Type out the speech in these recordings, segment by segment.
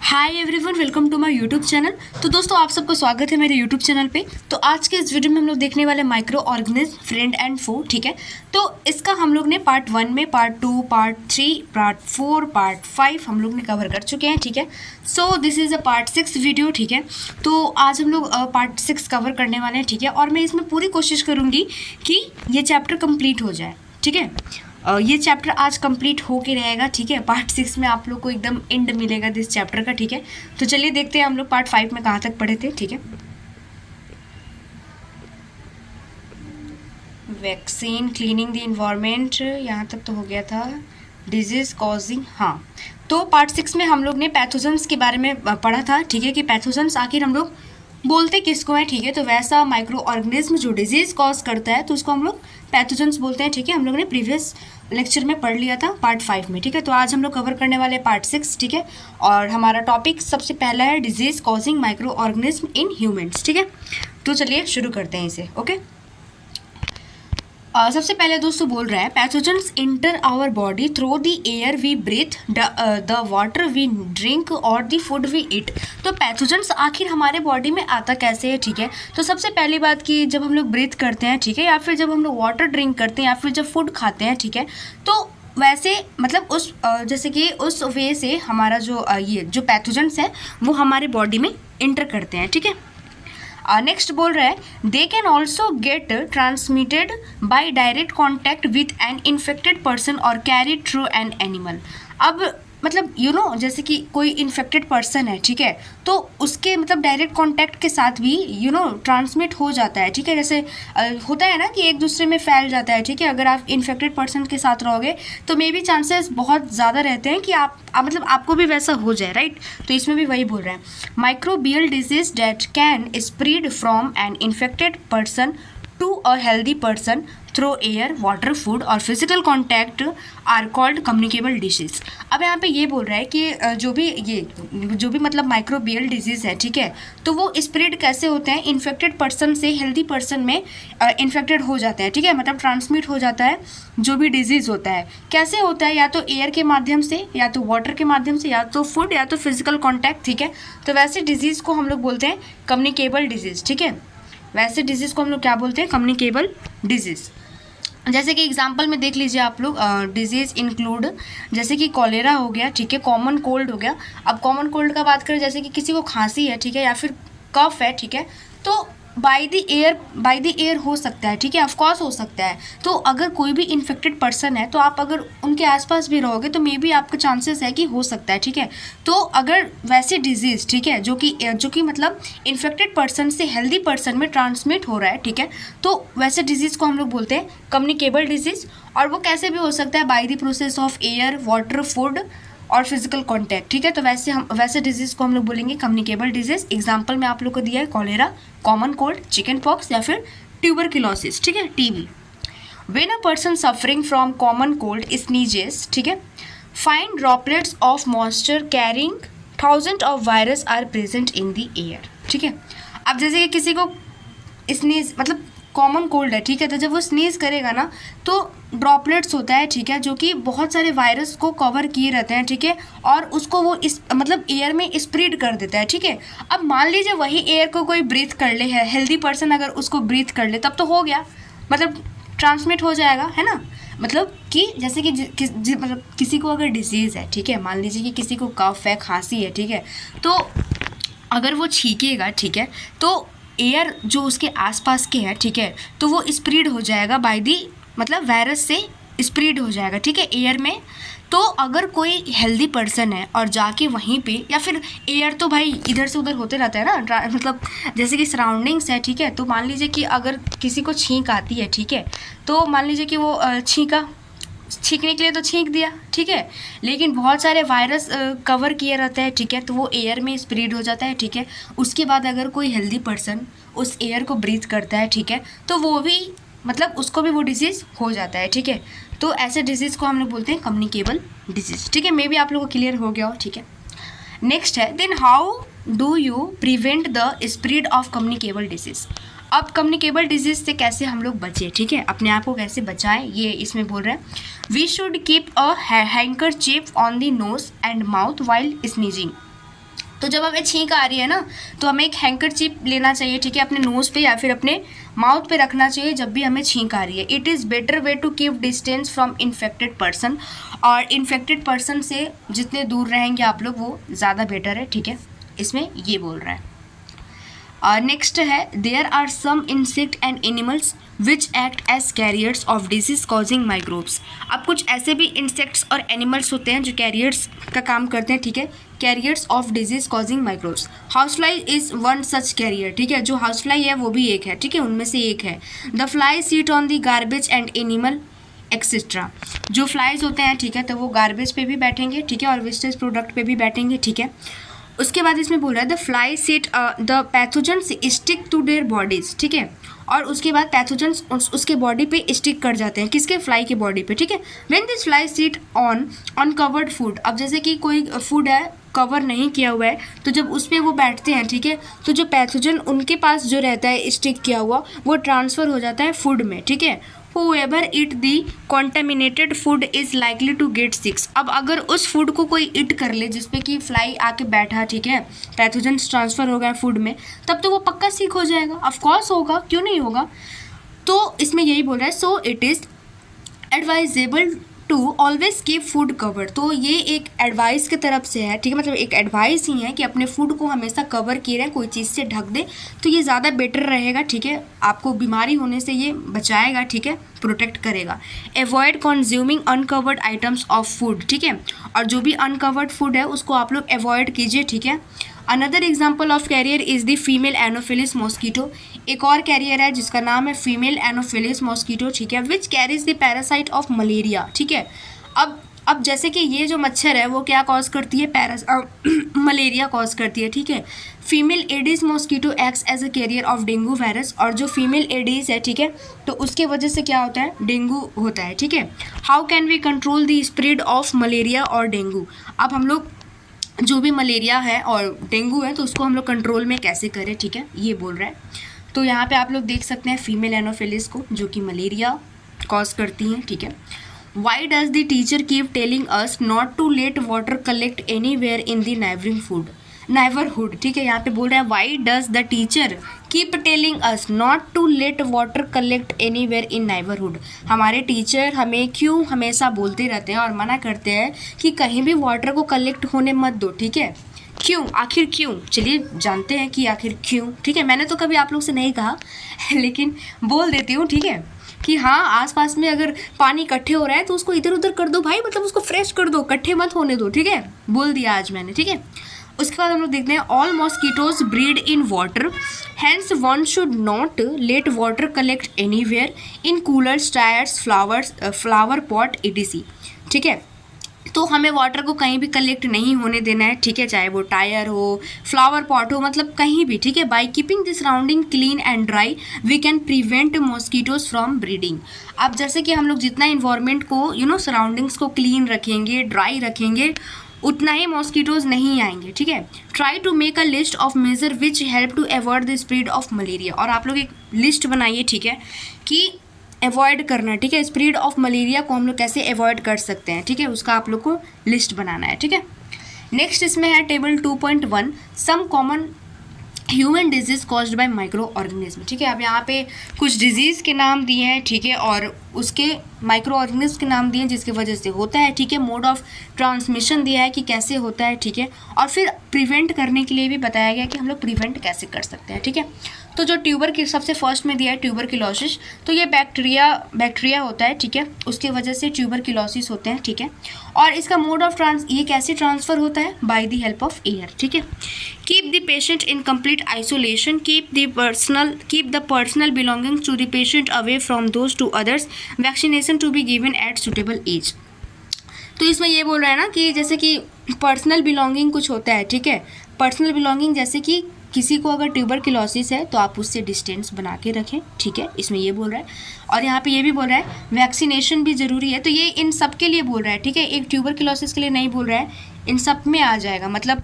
Hi everyone, welcome to my YouTube channel. तो दोस्तों, आप सबको स्वागत है मेरे यूट्यूब चैनल पे। तो आज के इस वीडियो में हम लोग देखने वाले माइक्रो ऑर्गेनिज्म फ्रेंड एंड फो। ठीक है, तो इसका हम लोग ने पार्ट 1 में, पार्ट 2, पार्ट 3, पार्ट 4, पार्ट 5 हम लोग ने कवर कर चुके हैं। ठीक है, so this is a part 6 video. ठीक है, तो आज हम लोग पार्ट 6 कवर करने वाले हैं। ठीक है, और मैं इसमें पूरी कोशिश करूँगी कि ये चैप्टर कंप्लीट हो जाए। ठीक है, ये चैप्टर आज कंप्लीट हो के रहेगा। ठीक है, पार्ट 6 में आप लोग को एकदम एंड मिलेगा इस चैप्टर का। ठीक है, तो चलिए देखते हैं हम लोग पार्ट 5 में कहाँ तक पढ़े थे। ठीक है, वैक्सीन, क्लीनिंग द इन्वायरमेंट, यहाँ तक तो हो गया था। डिजीज कॉजिंग, हाँ, तो पार्ट 6 में हम लोग ने पैथोजेंस के बारे में पढ़ा था। ठीक है, कि पैथोजेंस आखिर हम लोग बोलते किसको है। ठीक है, तो वैसा माइक्रो ऑर्गेनिज्म जो डिजीज़ कॉज करता है तो उसको हम लोग पैथोजेंस बोलते हैं। ठीक है, हम लोग ने प्रीवियस लेक्चर में पढ़ लिया था पार्ट 5 में। ठीक है, तो आज हम लोग कवर करने वाले पार्ट 6। ठीक है, और हमारा टॉपिक सबसे पहला है disease causing microorganism in humans. ठीक है, तो चलिए शुरू करते हैं इसे। ओके, सबसे पहले दोस्तों बोल रहा है pathogens enter our body through the air we breathe, the water we drink और द फूड वी ईट। तो पैथोजेंस आखिर हमारे बॉडी में आता कैसे है। ठीक है, तो सबसे पहली बात कि जब हम लोग ब्रीथ करते हैं, ठीक है, या फिर जब हम लोग वाटर ड्रिंक करते हैं, या फिर जब फूड खाते हैं, ठीक है, तो वैसे मतलब उस जैसे कि उस वे से हमारा जो ये जो पैथोजेंस है वो हमारे बॉडी में इंटर करते हैं। ठीक है, नेक्स्ट बोल रहा है they can also get transmitted by direct contact with an infected person और कैरी थ्रू एन एनिमल। अब मतलब जैसे कि कोई इन्फेक्टेड पर्सन है, ठीक है, तो उसके मतलब डायरेक्ट कांटेक्ट के साथ भी ट्रांसमिट हो जाता है। ठीक है, जैसे होता है ना कि एक दूसरे में फैल जाता है। ठीक है, अगर आप इन्फेक्टेड पर्सन के साथ रहोगे तो मे बी चांसेस बहुत ज़्यादा रहते हैं कि आप मतलब आपको भी वैसा हो जाए, राइट। तो इसमें भी वही बोल रहे हैं microbial disease that can spread from an infected person to a healthy person through air, water, food और physical contact are called communicable disease. अब यहाँ पे ये बोल रहा है कि जो भी मतलब माइक्रोबियल डिजीज़ है, ठीक है, तो वो स्प्रेड कैसे होते हैं, इन्फेक्टेड पर्सन से हेल्दी पर्सन में इन्फेक्टेड हो जाते हैं। ठीक है, मतलब ट्रांसमिट हो जाता है जो भी डिजीज़ होता है। कैसे होता है, या तो एयर के माध्यम से, या तो वाटर के माध्यम से, या तो फूड, या तो फिजिकल कॉन्टैक्ट। ठीक है, तो वैसे डिजीज़ को हम लोग बोलते हैं कम्युनिकेबल डिजीज़। ठीक है, वैसे डिजीज़ को हम लोग क्या बोलते हैं, कम्युनिकेबल डिजीज़। जैसे कि एग्जांपल में देख लीजिए आप लोग, डिजीज़ इंक्लूड जैसे कि कॉलेरा हो गया, ठीक है, कॉमन कोल्ड हो गया। अब कॉमन कोल्ड का बात करें, जैसे कि किसी को खांसी है, ठीक है, या फिर कफ है, ठीक है, तो बाय द एयर हो सकता है। ठीक है, ऑफकोर्स हो सकता है। तो अगर कोई भी इन्फेक्टेड पर्सन है तो आप अगर उनके आसपास भी रहोगे तो मे बी आपका चांसेस है कि हो सकता है। ठीक है, तो अगर वैसे डिजीज़, ठीक है, जो कि मतलब इन्फेक्टेड पर्सन से हेल्दी पर्सन में ट्रांसमिट हो रहा है, ठीक है, तो वैसे डिजीज़ को हम लोग बोलते हैं कम्युनिकेबल डिजीज़। और वो कैसे भी हो सकता है, by the process of air, water, food और फिजिकल कांटेक्ट। ठीक है, तो वैसे डिजीज़ को हम लोग बोलेंगे कम्युनिकेबल डिजीज़। एग्जांपल में आप लोग को दिया है cholera, common cold, chicken pox या फिर ट्यूबरक्लोसिस। ठीक है, TB. When a person suffering from common cold sneezes, ठीक है, fine droplets of moisture carrying thousand of virus are present in the air. ठीक है, अब जैसे कि किसी को स्नीज मतलब कॉमन कोल्ड है, ठीक है, तो जब वो स्नीज करेगा ना तो ड्रॉपलेट्स होता है, ठीक है, जो कि बहुत सारे वायरस को कवर किए रहते हैं। ठीक है, और उसको वो इस मतलब एयर में स्प्रेड कर देता है। ठीक है, अब मान लीजिए वही एयर को कोई ब्रीथ कर ले, है हेल्दी पर्सन अगर उसको ब्रीथ कर ले तब तो हो गया, मतलब ट्रांसमिट हो जाएगा, है ना। मतलब कि जैसे कि मतलब किसी को अगर डिजीज़ है, ठीक है, मान लीजिए कि किसी को कफ है, खांसी है, ठीक है, तो अगर वो छींकेगा, ठीक है, तो एयर जो उसके आसपास के है, ठीक है, तो वो स्प्रेड हो जाएगा बाय दी मतलब वायरस से स्प्रेड हो जाएगा। ठीक है, एयर में। तो अगर कोई हेल्दी पर्सन है और जाके वहीं पे, या फिर एयर तो भाई इधर से उधर होते रहता है ना, मतलब जैसे कि सराउंडिंग्स है, ठीक है, तो मान लीजिए कि अगर किसी को छींक आती है, ठीक है, तो मान लीजिए कि वो छींकने के लिए तो छींक दिया, ठीक है, लेकिन बहुत सारे वायरस कवर किए रहते हैं, ठीक है, तो वो एयर में स्प्रेड हो जाता है। ठीक है, उसके बाद अगर कोई हेल्दी पर्सन उस एयर को ब्रीथ करता है, ठीक है, तो वो भी मतलब उसको भी वो डिजीज़ हो जाता है। ठीक है, तो ऐसे डिजीज़ को हम लोग बोलते हैं कम्युनिकेबल डिजीज़। ठीक है, मे बी आप लोगों को क्लियर हो गया हो। ठीक है, नेक्स्ट है then how do you prevent the spread of communicable disease. अब कम्युनिकेबल डिजीज़ से कैसे हम लोग बचें, ठीक है, अपने आप को कैसे बचाएं, ये इसमें बोल रहे हैं we should keep a handkerchief on the nose and mouth while sneezing. तो जब हमें छींक आ रही है ना, तो हमें एक हैंकरचीफ लेना चाहिए, ठीक है, अपने नोज़ पे या फिर अपने माउथ पे रखना चाहिए जब भी हमें छींक आ रही है। It is better way to keep distance from infected person, और इन्फेक्टेड पर्सन से जितने दूर रहेंगे आप लोग वो ज़्यादा बेटर है, ठीक है, इसमें ये बोल रहा है। नेक्स्ट है, there are some insect and animals which act as carriers of disease causing microbes. अब कुछ ऐसे भी इंसेक्ट्स और एनिमल्स होते हैं जो कैरियर्स का काम करते हैं, ठीक है, carriers of disease causing microbes. Housefly is one such carrier, ठीक है, जो हाउसफ्लाई है वो भी एक है, ठीक है, उनमें से एक है। The fly seat on the garbage and animal etcetera. जो फ्लाइज होते हैं, ठीक है, तो वो गार्बेज पे भी बैठेंगे, ठीक है, और वेस्टेज प्रोडक्ट पे भी बैठेंगे, ठीक है। उसके बाद इसमें बोल रहा है the fly sit the pathogens stick to their bodies, ठीक है, और उसके बाद पैथोजेंस उसके बॉडी पे स्टिक कर जाते हैं, किसके, फ्लाई के बॉडी पे, ठीक है। When this fly seat on uncovered food, अब जैसे कि कोई फूड है कवर नहीं किया हुआ है, तो जब उस पर वो बैठते हैं, ठीक है, तो जो पैथोजन उनके पास जो रहता है स्टिक किया हुआ वो ट्रांसफ़र हो जाता है फूड में, ठीक है। Whoever eat the contaminated food is likely to get sick। अब अगर उस फूड को कोई ईट कर ले जिसपे कि फ्लाई आके बैठा, ठीक है, पैथोजेंस ट्रांसफ़र हो गया फूड में, तब तो वो पक्का सिक हो जाएगा, ऑफकोर्स होगा, क्यों नहीं होगा। तो इसमें यही बोल रहा है, so it is advisable to always keep food cover. तो ये एक एडवाइस की तरफ से है, ठीक है, मतलब एक एडवाइस ही है कि अपने फूड को हमेशा कवर किए रहें, कोई चीज़ से ढक दे तो ये ज़्यादा बेटर रहेगा, ठीक है, आपको बीमारी होने से ये बचाएगा, ठीक है, प्रोटेक्ट करेगा। Avoid consuming uncovered items of food, ठीक है, और जो भी अनकवर्ड फूड है उसको आप लोग अवॉइड कीजिए, ठीक है। Another example of carrier is the female anopheles mosquito. एक और कैरियर है जिसका नाम है फीमेल एनोफिलिस मॉस्किटो, ठीक है, which carries the parasite of malaria, ठीक है। अब जैसे कि ये जो मच्छर है वो क्या कॉज करती है, मलेरिया कॉज करती है, ठीक है। Female aedes mosquito acts as a carrier of dengue virus, और जो फीमेल एडिस है, ठीक है, तो उसके वजह से क्या होता है, डेंगू होता है, ठीक है। How can we control the spread of malaria और डेंगू। अब हम लोग जो भी मलेरिया है और डेंगू है तो उसको हम लोग कंट्रोल में कैसे करें, ठीक है, ये बोल रहा है। तो यहाँ पे आप लोग देख सकते हैं फीमेल एनोफिलिस को जो कि मलेरिया कॉज करती हैं, ठीक है। Why does the teacher keep telling us not to let water collect anywhere in the neighbourhood, ठीक है, यहाँ पे बोल रहा है why does the teacher keep telling us not to let water collect anywhere in neighbourhood. हमारे teacher हमें क्यों हमेशा बोलते रहते हैं और मना करते हैं कि कहीं भी वाटर को कलेक्ट होने मत दो, ठीक है, क्यों, आखिर क्यों, चलिए जानते हैं कि आखिर क्यों, ठीक है। मैंने तो कभी आप लोग से नहीं कहा लेकिन बोल देती हूँ, ठीक है, कि हाँ आसपास में अगर पानी इकट्ठे हो रहा है तो उसको इधर उधर कर दो भाई, मतलब उसको फ्रेश कर दो, इकट्ठे मत होने दो, ठीक है, बोल दिया आज मैंने, ठीक है। उसके बाद हम लोग देखते हैं all mosquitoes breed in water, hence one should not let water collect anywhere in coolers, tyres, flower pot etc, ठीक है। तो हमें वाटर को कहीं भी कलेक्ट नहीं होने देना है, ठीक है, चाहे वो टायर हो, फ्लावर पॉट हो, मतलब कहीं भी, ठीक है। By keeping the surrounding clean and dry we can prevent mosquitoes from breeding. अब जैसे कि हम लोग जितना इन्वायरमेंट को सराउंडिंग्स को क्लीन रखेंगे, ड्राई रखेंगे, उतना ही मॉस्किटोज नहीं आएंगे, ठीक है। Try to make a list of major which help to avoid the spread of malaria, और आप लोग एक लिस्ट बनाइए, ठीक है, कि अवॉइड करना, ठीक है, स्प्रेड ऑफ मलेरिया को हम लोग कैसे अवॉइड कर सकते हैं, ठीक है, उसका आप लोग को लिस्ट बनाना है, ठीक है। नेक्स्ट इसमें है table 2.1 some common human disease caused by micro organism, ठीक है। अब यहाँ पे कुछ डिजीज़ के नाम दिए हैं, ठीक है, और उसके माइक्रो ऑर्गेनिज्म के नाम दिए हैं जिसकी वजह से होता है, ठीक है। मोड ऑफ ट्रांसमिशन दिया है कि कैसे होता है, ठीक है, और फिर प्रिवेंट करने के लिए भी बताया गया कि हम लोग प्रिवेंट कैसे कर सकते हैं, ठीक है। तो जो ट्यूबर की सबसे फर्स्ट में दिया है ट्यूबरक्लोसिस, तो ये बैक्टीरिया होता है, ठीक है, उसके वजह से ट्यूबरक्लोसिस होते हैं, ठीक है। और इसका मोड ऑफ ये कैसे ट्रांसफ़र होता है, by the help of air, ठीक है। Keep the patient in complete isolation, keep the personal belongings to the patient away from those to others, vaccination to be given at suitable age. तो इसमें ये बोल रहा है ना कि जैसे कि पर्सनल बिलोंगिंग कुछ होता है, ठीक है, पर्सनल बिलोंगिंग जैसे कि किसी को अगर ट्यूबरक्लोसिस है तो आप उससे डिस्टेंस बना के रखें, ठीक है, इसमें ये बोल रहा है। और यहाँ पे ये भी बोल रहा है वैक्सीनेशन भी ज़रूरी है, तो ये इन सब के लिए बोल रहा है, ठीक है, एक ट्यूबरक्लोसिस के लिए नहीं बोल रहा है, इन सब में आ जाएगा, मतलब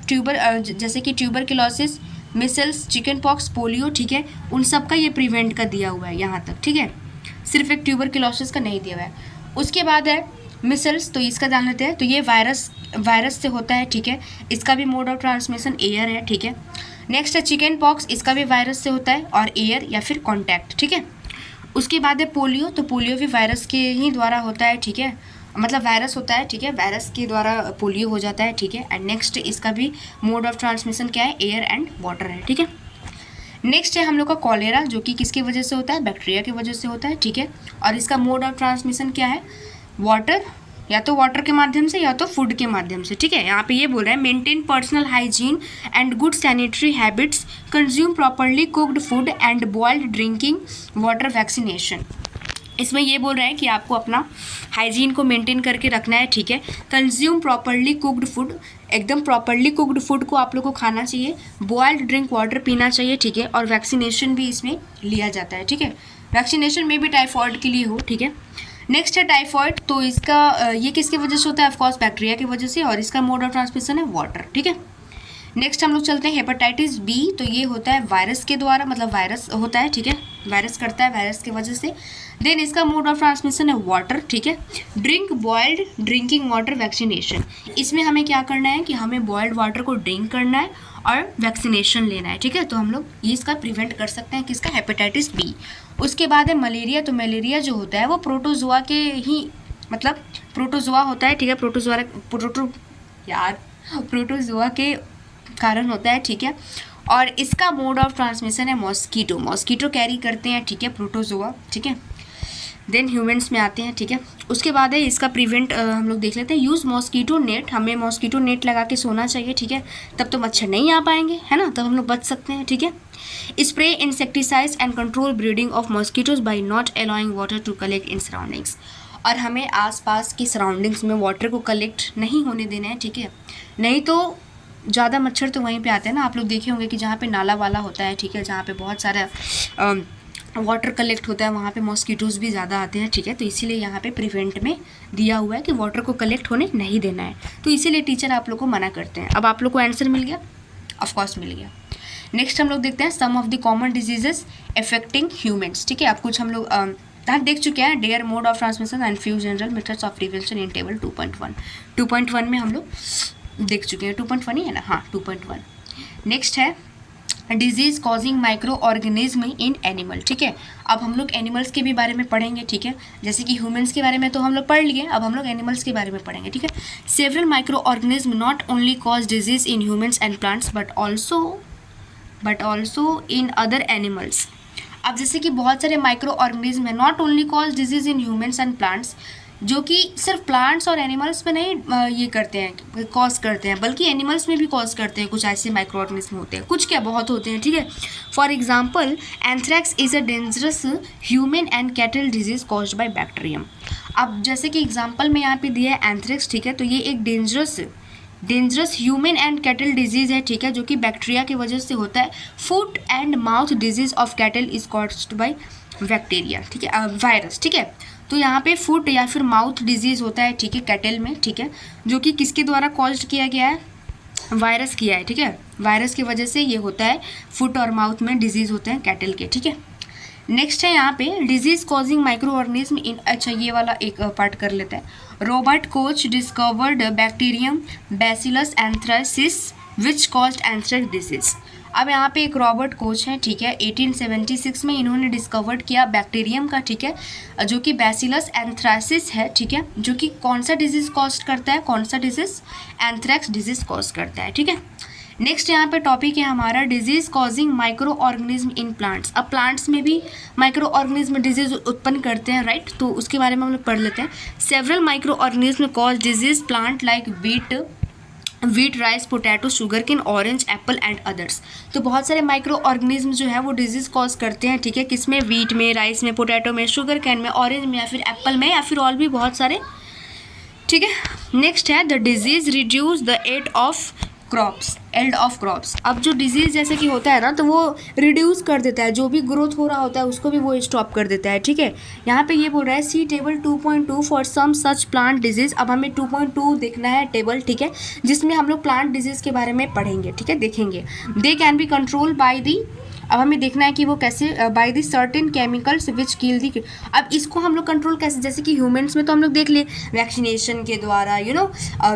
जैसे कि tuberculosis, micelles, chicken pox, polio, ठीक है, उन सब का ये प्रिवेंट का दिया हुआ है यहाँ तक, ठीक है, सिर्फ एक ट्यूबरक्लोसिस का नहीं दिया हुआ है। उसके बाद है मिसल्स, तो इसका जान लेते हैं। तो ये वायरस से होता है, ठीक है। इसका भी मोड ऑफ ट्रांसमिशन एयर है, ठीक है। नेक्स्ट है चिकन पॉक्स, इसका भी वायरस से होता है और एयर या फिर कॉन्टैक्ट, ठीक है। उसके बाद है पोलियो, तो पोलियो भी वायरस के ही द्वारा होता है, ठीक है। मतलब वायरस होता है, ठीक है, वायरस के द्वारा पोलियो हो जाता है, ठीक है। एंड नेक्स्ट इसका भी मोड ऑफ ट्रांसमिशन क्या है, एयर एंड वाटर है, ठीक है। नेक्स्ट है हम लोग का कॉलेरा, जो कि किसकी वजह से होता है, बैक्टीरिया की वजह से होता है, ठीक है। और इसका मोड ऑफ ट्रांसमिशन क्या है, वाटर, या तो वाटर के माध्यम से या तो फूड के माध्यम से, ठीक है। यहाँ पे ये बोल रहा है maintain personal hygiene and good sanitary habits, consume properly cooked food and boiled drinking water, vaccination. इसमें ये बोल रहा है कि आपको अपना हाइजीन को मेंटेन करके रखना है, ठीक है। कंज्यूम प्रॉपरली कुक्ड फूड, एकदम प्रॉपरली कुक्ड फूड को आप लोग को खाना चाहिए, बॉइल्ड ड्रिंक वाटर पीना चाहिए, ठीक है। और वैक्सीनेशन भी इसमें लिया जाता है, ठीक है। वैक्सीनेशन में भी टाइफॉइड के लिए हो, ठीक है। नेक्स्ट है टाइफॉइड, तो इसका ये किसकी वजह से होता है, ऑफकोर्स बैक्टीरिया की वजह से, और इसका मोड ऑफ ट्रांसमिशन है वाटर, ठीक है। नेक्स्ट हम लोग चलते हैं हेपेटाइटिस बी, तो ये होता है वायरस के द्वारा, मतलब वायरस होता है, ठीक है, वायरस करता है वायरस की वजह से। देन इसका मोड ऑफ ट्रांसमिशन है वाटर, ठीक है। Drink boiled drinking water, vaccination, इसमें हमें क्या करना है कि हमें बॉइल्ड वाटर को ड्रिंक करना है और वैक्सीनेशन लेना है, ठीक है। तो हम लोग ये इसका प्रिवेंट कर सकते हैं, किसका, हेपेटाइटिस बी। उसके बाद है मलेरिया, तो मलेरिया जो होता है वो प्रोटोजोआ के ही, मतलब प्रोटोजोआ होता है, ठीक है, प्रोटोजोआ के कारण होता है, ठीक है। और इसका मोड ऑफ ट्रांसमिशन है मॉस्कीटो कैरी करते हैं, ठीक है, प्रोटोजोआ, ठीक है। देन ह्यूमंस में आते हैं, ठीक है। उसके बाद है इसका प्रिवेंट हम लोग देख लेते हैं, यूज़ मॉस्कीटो नेट, हमें मॉस्कीटो नेट लगा के सोना चाहिए, ठीक है। तब तो मच्छर नहीं आ पाएंगे, है ना, तब हम लोग बच सकते हैं, ठीक है। Spray insecticides and control breeding of mosquitoes by not allowing water to collect in surroundings, और हमें आसपास की सराउंडिंग्स में वाटर को कलेक्ट नहीं होने देना है, ठीक है। नहीं तो ज़्यादा मच्छर तो वहीं पे आते हैं ना, आप लोग देखे होंगे कि जहाँ पे नाला वाला होता है, ठीक है, जहाँ पे बहुत सारा वाटर कलेक्ट होता है, वहाँ पे मॉस्किटोज़ भी ज़्यादा आते हैं, ठीक है। तो इसीलिए यहाँ पे प्रिवेंट में दिया हुआ है कि वाटर को कलेक्ट होने नहीं देना है, तो इसीलिए टीचर आप लोग को मना करते हैं। अब आप लोग को आंसर मिल गया, ऑफकोर्स मिल गया। नेक्स्ट हम लोग देखते हैं some of the common diseases affecting humans, ठीक है। आप कुछ हम लोग देख चुके हैं, their mode of transmission and few general methods of prevention in table 2.1 में हम लोग देख चुके हैं। 2.1 ही है ना, हाँ 2.1। नेक्स्ट है disease causing microorganism in animal, ठीक है। अब हम लोग एनिमल्स के भी बारे में पढ़ेंगे, ठीक है। जैसे कि ह्यूमंस के बारे में तो हम लोग पढ़ लिए, अब हम लोग एनिमल्स के बारे में पढ़ेंगे, ठीक है। Several micro organism not only cause disease in humans and plants but also in other animals. अब जैसे कि बहुत सारे माइक्रो ऑर्गेनिज्म है, not only cause disease in humans and plants, जो कि सिर्फ प्लांट्स और एनिमल्स में नहीं ये करते हैं, कॉज करते हैं, बल्कि एनिमल्स में भी कॉज करते हैं। कुछ ऐसे माइक्रो ऑर्गेनिज्म होते हैं, कुछ क्या बहुत होते हैं, ठीक है। For example anthrax is a dangerous human and cattle disease caused by bacterium. अब जैसे कि एग्जांपल में यहाँ पे दिया है एंथ्रैक्स, ठीक है, तो ये एक dangerous human and cattle disease है, ठीक है, जो कि बैक्टीरिया की वजह से होता है। Foot and mouth disease of cattle is caused by bacteria, ठीक है, वायरस, ठीक है। तो यहाँ पे फुट या फिर माउथ डिजीज़ होता है, ठीक है, कैटल में, ठीक है, जो कि किसके द्वारा कॉज्ड किया गया है, वायरस किया है, ठीक है। वायरस की वजह से ये होता है, फुट और माउथ में डिजीज़ होते हैं कैटल के, ठीक है। नेक्स्ट है यहाँ पे disease causing microorganism in, अच्छा ये वाला एक पार्ट कर लेते हैं। Robert Koch discovered bacterium Bacillus anthracis which caused anthrax disease. अब यहाँ पे एक रॉबर्ट कोच हैं, ठीक है, 1876 में इन्होंने डिस्कवर्ड किया बैक्टीरियम का, ठीक है, जो कि बैसिलस एंथ्रासिस है, ठीक है, जो कि कौन सा डिजीज़ कॉज करता है, कौन सा डिजीज़, एंथ्रैक्स डिजीज़ कॉज करता है, ठीक है। नेक्स्ट यहाँ पे टॉपिक है हमारा disease causing microorganism in plants. अब प्लांट्स में भी माइक्रो ऑर्गेनिज्म डिजीज़ उत्पन्न करते हैं, राइट, तो उसके बारे में हम लोग पढ़ लेते हैं। Several micro organism cause disease plant like wheat rice potato sugar cane orange apple and others. तो बहुत सारे माइक्रो ऑर्गेनिज्म जो है वो डिजीज़ कॉज करते हैं, ठीक है, किसमें, वीट में, राइस में, पोटैटो में, शुगर कैन में, ऑरेंज में, या फिर एप्पल में, या फिर और भी बहुत सारे, ठीक है। नेक्स्ट है the disease reduce the yield of crops. अब जो डिजीज़ जैसे कि होता है ना, तो वो रिड्यूस कर देता है, जो भी ग्रोथ हो रहा होता है उसको भी वो स्टॉप कर देता है, ठीक है। यहाँ पे ये बोल रहा है see table 2.2 for some such plant disease. अब हमें 2.2 देखना है टेबल, ठीक है, जिसमें हम लोग प्लांट डिजीज़ के बारे में पढ़ेंगे, ठीक है, देखेंगे। They can be control by the अब हमें देखना है कि वो कैसे by the certain chemicals which kill the. अब इसको हम लोग कंट्रोल कैसे, जैसे कि ह्यूमंस में तो हम लोग देख लिए वैक्सीनेशन के द्वारा,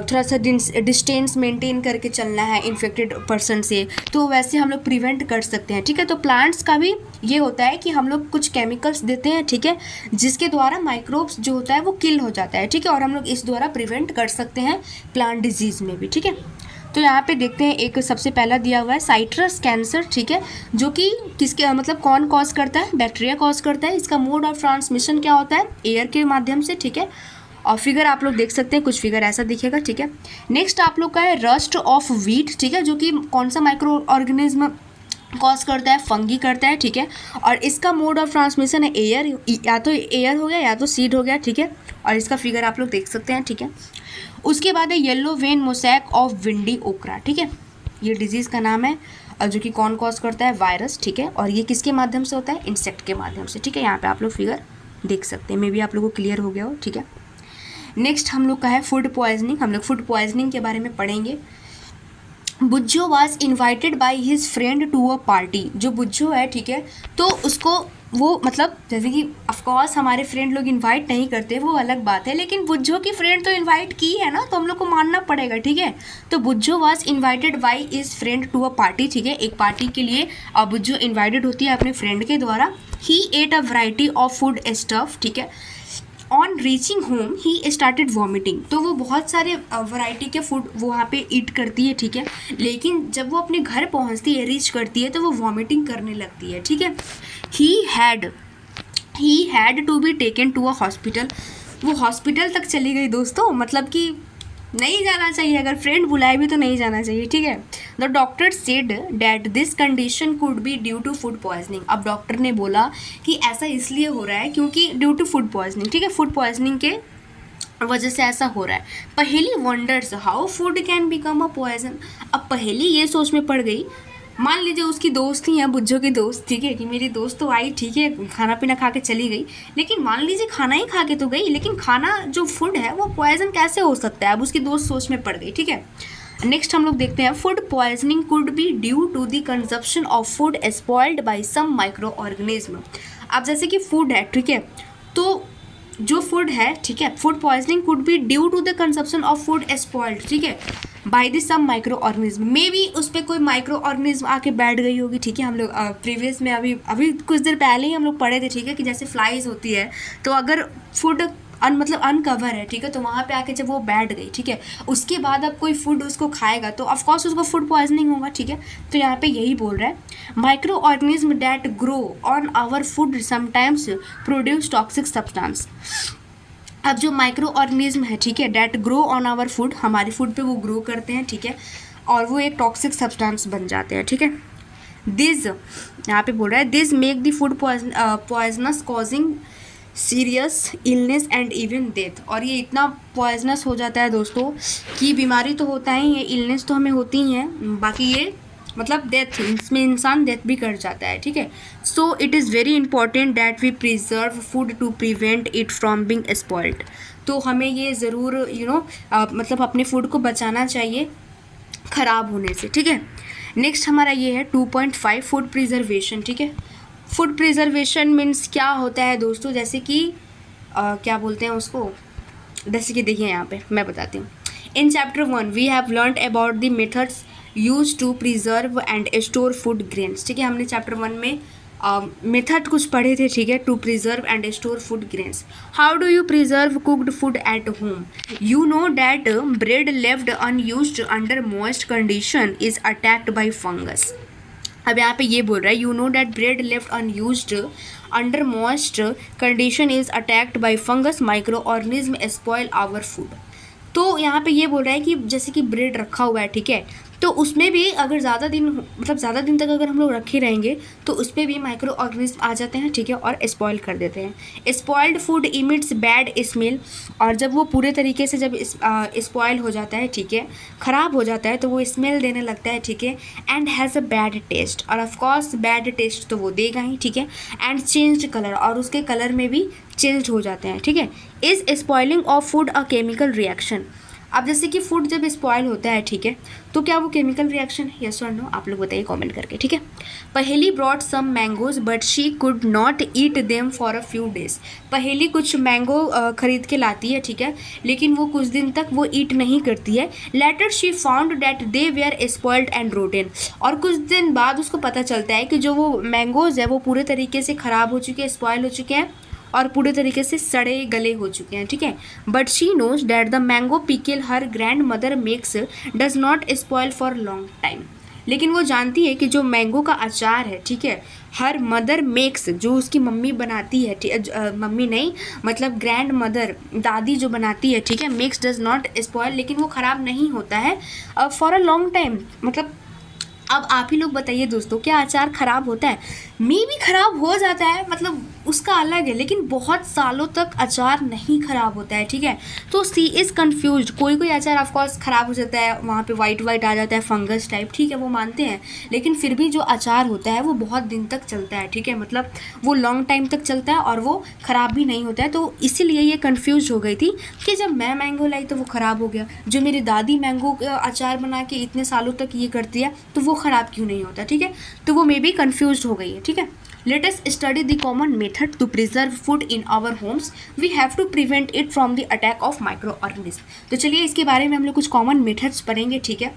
थोड़ा सा डिस्टेंस मेंटेन करके चलना है इन्फेक्टेड पर्सन से, तो वैसे हम लोग प्रिवेंट कर सकते हैं, ठीक है। तो प्लांट्स का भी ये होता है कि हम लोग कुछ केमिकल्स देते हैं, ठीक है, जिसके द्वारा माइक्रोब्स जो होता है वो किल हो जाता है, ठीक है, और हम लोग इस द्वारा प्रिवेंट कर सकते हैं प्लांट डिजीज़ में भी, ठीक है। तो यहाँ पे देखते हैं, एक सबसे पहला दिया हुआ है साइट्रस कैंसर, ठीक है, जो कि किसके मतलब कौन कॉज करता है, बैक्टीरिया कॉज करता है। इसका मोड ऑफ ट्रांसमिशन क्या होता है, एयर के माध्यम से, ठीक है। और फिगर आप लोग देख सकते हैं, कुछ फिगर ऐसा दिखेगा, ठीक है। नेक्स्ट आप लोग का है रस्ट ऑफ व्हीट, ठीक है, जो कि कौन सा माइक्रो ऑर्गेनिज्म कॉज करता है, फंगी करता है, ठीक है। और इसका मोड ऑफ ट्रांसमिशन है एयर, या तो एयर हो गया या तो सीड हो गया, ठीक है। और इसका फिगर आप लोग देख सकते हैं, ठीक है। उसके बाद है yellow vein mosaic of windy ओकरा, ठीक है, ये डिजीज़ का नाम है, और जो कि कौन कॉज करता है, वायरस, ठीक है। और ये किसके माध्यम से होता है, इंसेक्ट के माध्यम से, ठीक है। यहाँ पे आप लोग फिगर देख सकते हैं, मे बी आप लोगों को क्लियर हो गया हो, ठीक है। नेक्स्ट हम लोग का है फूड पॉइजनिंग। हम लोग फूड पॉइजनिंग के बारे में पढ़ेंगे। Bujjo was invited by his friend to a party. जो बुज्जो है, ठीक है, तो उसको वो मतलब जैसे कि ऑफकोर्स हमारे फ्रेंड लोग इनवाइट नहीं करते, वो अलग बात है, लेकिन बुज्जो की फ्रेंड तो इनवाइट की है ना, तो हम लोग को मानना पड़ेगा, ठीक है। तो Bujjo was invited by his friend to a party, ठीक है, एक पार्टी के लिए बुज्जो इन्वाइटेड होती है अपने फ्रेंड के द्वारा। He ate a variety of food stuff, ठीक है। On reaching home he started vomiting. तो वो बहुत सारे वैरायटी के फूड वो वहाँ पे ईट करती है, ठीक है, लेकिन जब वो अपने घर पहुँचती है, रीच करती है, तो वो वॉमिटिंग करने लगती है, ठीक है। He had to be taken to a hospital. वो हॉस्पिटल तक चली गई दोस्तों, मतलब कि नहीं जाना चाहिए, अगर फ्रेंड बुलाए भी तो नहीं जाना चाहिए, ठीक है। The doctor said that this condition could be due to food poisoning. अब डॉक्टर ने बोला कि ऐसा इसलिए हो रहा है क्योंकि ड्यू टू फूड पॉइजनिंग, ठीक है, फूड पॉइजनिंग के वजह से ऐसा हो रहा है। Paheli wonders how food can become a poison. अब पहेली ये सोच में पड़ गई, मान लीजिए उसकी दोस्त ही है, बुज्जो की दोस्त, ठीक है, कि मेरी दोस्त तो आई, ठीक है, खाना पीना खा के चली गई, लेकिन मान लीजिए खाना ही खा के तो गई, लेकिन खाना जो फूड है वो पॉइजन कैसे हो सकता है। अब उसकी दोस्त सोच में पड़ गई, ठीक है। नेक्स्ट हम लोग देखते हैं, food poisoning could be due to the consumption of food spoiled by some microorganism. अब जैसे कि फूड है, ठीक है, तो जो फूड है, ठीक है, food poisoning could be due to the consumption of food spoiled, ठीक है, by the some microorganism. Maybe उस पर कोई माइक्रो ऑर्गेनिज्म आके बैठ गई होगी, ठीक है। हम लोग प्रीवियस में अभी कुछ देर पहले ही हम लोग पढ़े थे, ठीक है, कि जैसे फ्लाइज होती है, तो अगर फूड मतलब अनकवर है, ठीक है, तो वहाँ पे आके जब वो बैठ गई, ठीक है, उसके बाद अब कोई फूड उसको खाएगा तो ऑफकोर्स उसको फूड पॉइजनिंग होगा, ठीक है। तो यहाँ पे यही बोल रहा है, microorganism that grow on our food sometimes produce toxic substance. अब जो माइक्रो ऑर्गेनिज्म है, ठीक है, that grow on our food, हमारी फूड पे वो ग्रो करते हैं, ठीक है, और वो एक टॉक्सिक सब्सटेंस बन जाते हैं, ठीक है। दिस यहाँ पे बोल रहा है, this make the food poisonous causing serious illness and even death. और ये इतना पॉइजनस हो जाता है दोस्तों कि बीमारी तो होता ही है, इलनेस तो हमें होती ही है, बाकी ये मतलब डेथ, इसमें इंसान डेथ भी कर जाता है, ठीक है। So it is very important that we preserve food to prevent it from being spoiled. तो हमें ये ज़रूर मतलब अपने फूड को बचाना चाहिए ख़राब होने से, ठीक है। नेक्स्ट हमारा ये है 2.5 फूड प्रिजर्वेशन, ठीक है। फूड प्रिजर्वेशन मीन्स क्या होता है दोस्तों, जैसे कि क्या बोलते हैं उसको, जैसे कि देखिए यहाँ पे मैं बताती हूँ। In chapter 1 we have learned about the methods use to preserve and store food grains, ठीक है। हमने चैप्टर 1 में मेथड कुछ पढ़े थे, ठीक है, to preserve and store food grains. How do you preserve cooked food at home. You know that bread left unused under moist condition is attacked by fungus. अब यहाँ पे ये बोल रहा है, you know that bread left unused under moist condition is attacked by fungus microorganism spoil our food. तो यहाँ पे ये बोल रहा है कि जैसे कि ब्रेड रखा हुआ है, ठीक है, तो उसमें भी अगर ज़्यादा दिन तक अगर हम लोग रखे रहेंगे तो उसमें भी माइक्रो ऑर्गेनिज्म आ जाते हैं, ठीक है, और स्पॉइल कर देते हैं। Spoiled food emits bad smell, और जब वो पूरे तरीके से जब स्पॉइल हो जाता है, ठीक है, ख़राब हो जाता है, तो वो स्मेल देने लगता है, ठीक है, and has a bad taste, और ऑफकोर्स बैड टेस्ट तो वो देगा ही, ठीक है, एंड चेंज्ड कलर, और उसके कलर में भी चेंज हो जाते हैं, ठीक है। Is spoiling of food a chemical reaction. अब जैसे कि फूड जब स्पॉयल होता है, ठीक है, तो क्या वो केमिकल रिएक्शन है, यस और नो, आप लोग बताइए कमेंट करके, ठीक है। Paheli brought some mangoes but she could not eat them for a few days. Paheli कुछ मैंगो खरीद के लाती है, ठीक है, लेकिन वो कुछ दिन तक वो ईट नहीं करती है। Later she found that they were spoiled and rotten. और कुछ दिन बाद उसको पता चलता है कि जो वो मैंगोज है वो पूरे तरीके से ख़राब हो चुके हैं, स्पॉयल हो चुके हैं और पूरे तरीके से सड़े गले हो चुके हैं, ठीक है। But she knows that the mango pickle her grandmother makes does not spoil for long time. लेकिन वो जानती है कि जो मैंगो का अचार है, ठीक है, हर मदर मेक्स, जो उसकी मम्मी बनाती है, मम्मी नहीं मतलब ग्रैंड मदर, दादी जो बनाती है, ठीक है, मेक्स डज नॉट स्पॉयल, लेकिन वो ख़राब नहीं होता है फॉर अ लॉन्ग टाइम। मतलब अब आप ही लोग बताइए दोस्तों, क्या अचार ख़राब होता है? मे भी ख़राब हो जाता है, मतलब उसका अलग है, लेकिन बहुत सालों तक अचार नहीं ख़राब होता है, ठीक है। तो सी इज़ कन्फ्यूज्ड। कोई कोई अचार ऑफकोर्स ख़राब हो जाता है, वहाँ पे वाइट वाइट आ जाता है, फंगस टाइप, ठीक है, वो मानते हैं, लेकिन फिर भी जो अचार होता है वो बहुत दिन तक चलता है, ठीक है, मतलब वो लॉन्ग टाइम तक चलता है और वो ख़राब भी नहीं होता है। तो इसीलिए ये कन्फ्यूज हो गई थी कि जब मैं मैंगो लाई तो वो ख़राब हो गया, जो मेरी दादी मैंगो अचार बना के इतने सालों तक ये करती है तो वो ख़राब क्यों नहीं होता, ठीक है। तो वो मे बी कन्फ्यूज हो गई है, ठीक है। Let us study the common method to preserve food in our homes. We have to prevent it from the attack of microorganisms. तो चलिए इसके बारे में हम लोग कुछ कॉमन मेथड्स पढ़ेंगे, ठीक है,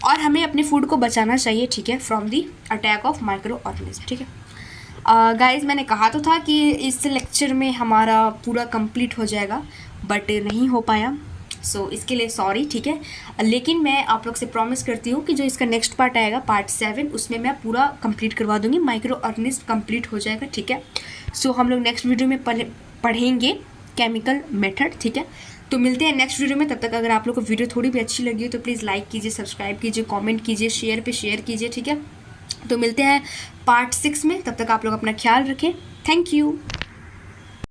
और हमें अपने फूड को बचाना चाहिए, ठीक है, from the attack of micro organism, ठीक है। गाइज मैंने कहा तो था कि इस लेक्चर में हमारा पूरा कंप्लीट हो जाएगा, बट नहीं हो पाया, सो इसके लिए सॉरी, ठीक है। लेकिन मैं आप लोग से प्रॉमिस करती हूँ कि जो इसका नेक्स्ट पार्ट आएगा, पार्ट 7, उसमें मैं पूरा कंप्लीट करवा दूँगी, माइक्रो ऑर्गेनिज्म कंप्लीट हो जाएगा, ठीक है। सो हम लोग नेक्स्ट वीडियो में पढ़ेंगे केमिकल मेथड, ठीक है। तो मिलते हैं नेक्स्ट वीडियो में। तब तक अगर आप लोग को वीडियो थोड़ी भी अच्छी लगी हो तो प्लीज़ लाइक कीजिए, सब्सक्राइब कीजिए, कॉमेंट कीजिए, शेयर पे शेयर कीजिए, ठीक है। तो मिलते हैं पार्ट 6 में, तब तक आप लोग अपना ख्याल रखें। Thank you.